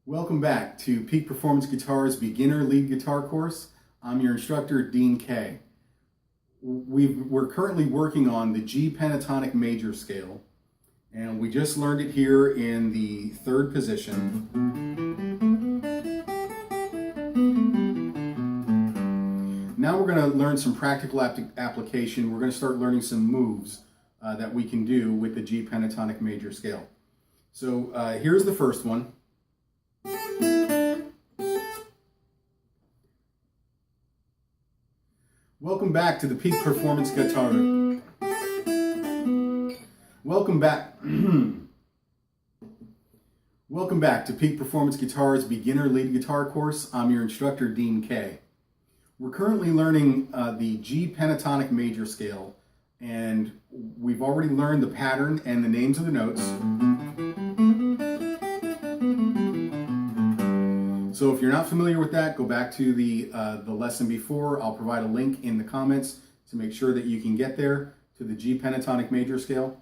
Welcome back to Peak Performance Guitar's Beginner Lead Guitar Course. I'm your instructor, Dean K. We're currently working on the G pentatonic major scale, and we just learned it here in the third position. Now we're going to learn some practical application. We're going to start learning some moves that we can do with the G pentatonic major scale. So here's the first one. Welcome back to the Peak Performance Guitar. Welcome back. Welcome back to Peak Performance Guitar's Beginner Lead Guitar Course. I'm your instructor, Dean K. We're currently learning the G pentatonic major scale, and we've already learned the pattern and the names of the notes. So if you're not familiar with that, go back to the lesson before. I'll provide a link in the comments to make sure that you can get there to the G pentatonic major scale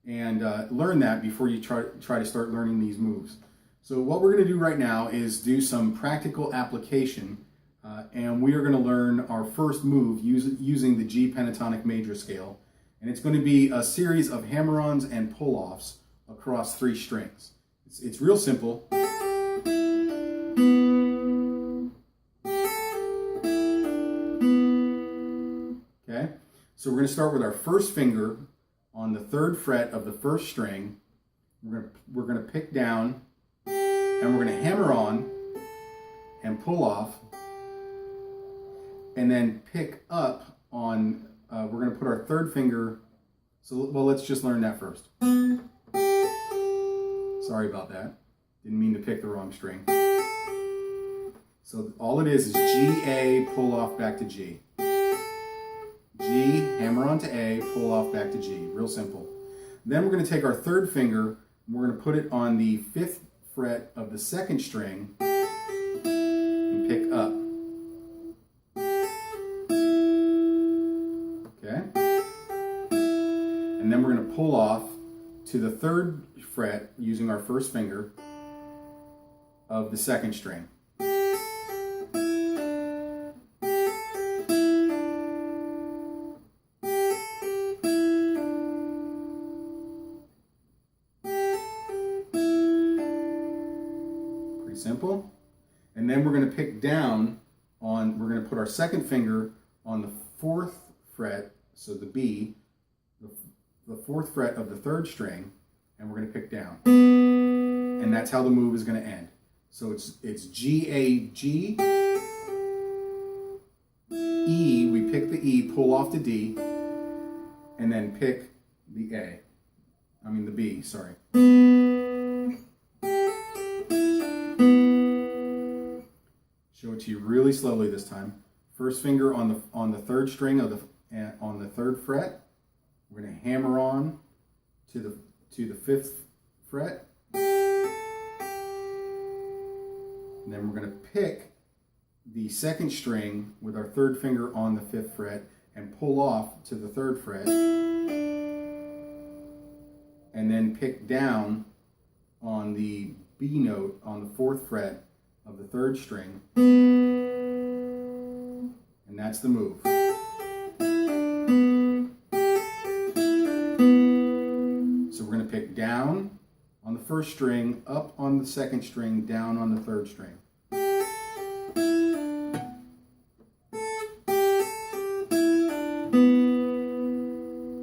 and learn that before you try to start learning these moves. So what we're going to do right now is do some practical application, and we are going to learn our first move using the G pentatonic major scale. And it's going to be a series of hammer-ons and pull-offs across 3 strings. It's real simple. Okay, so we're going to start with our first finger on the 3rd fret of the 1st string. We're going to pick down, and we're going to hammer on and pull off, and then pick up on. We're going to put our 3rd finger. So well, let's just learn that first. Sorry about that. Didn't mean to pick the wrong string. So all it is G, A, pull off back to G. G, hammer on to A, pull off back to G. Real simple. Then we're going to take our 3rd finger, and we're going to put it on the 5th fret of the 2nd string and pick up. Okay? And then we're going to pull off to the 3rd fret using our 1st finger of the 2nd string. Simple. And then we're going to pick down on, we're going to put our 2nd finger on the 4th fret, so the B, the 4th fret of the 3rd string, and we're going to pick down. And that's how the move is going to end. So it's G, A, G, E, we pick the E, pull off the D, and then pick the A. I mean the B, sorry. Show it to you really slowly this time. 1st finger on the 3rd string of on the 3rd fret. We're going to hammer on to the 5th fret. And then we're going to pick the 2nd string with our 3rd finger on the 5th fret and pull off to the 3rd fret. And then pick down on the B note on the 4th fret of the 3rd string, and that's the move. So we're going to pick down on the 1st string, up on the 2nd string, down on the 3rd string.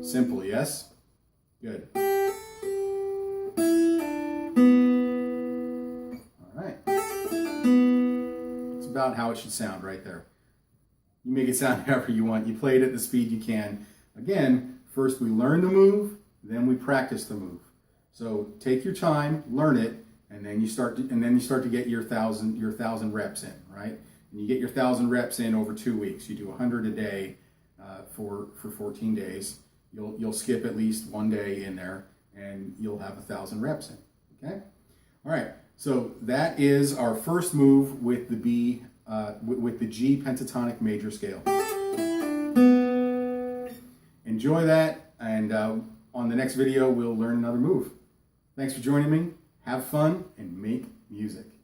Simple, yes? Good. About how it should sound right there. You make it sound however you want. You play it at the speed you can. Again, first we learn the move, then we practice the move. So take your time, learn it, and then you start to get your thousand reps in, right? And you get your 1,000 reps in over 2 weeks. You do 100 a day for 14 days. You'll skip at least 1 day in there, and you'll have 1,000 reps in. Okay. All right. So that is our first move with the with the G pentatonic major scale. Enjoy that, and on the next video we'll learn another move. Thanks for joining me. Have fun and make music.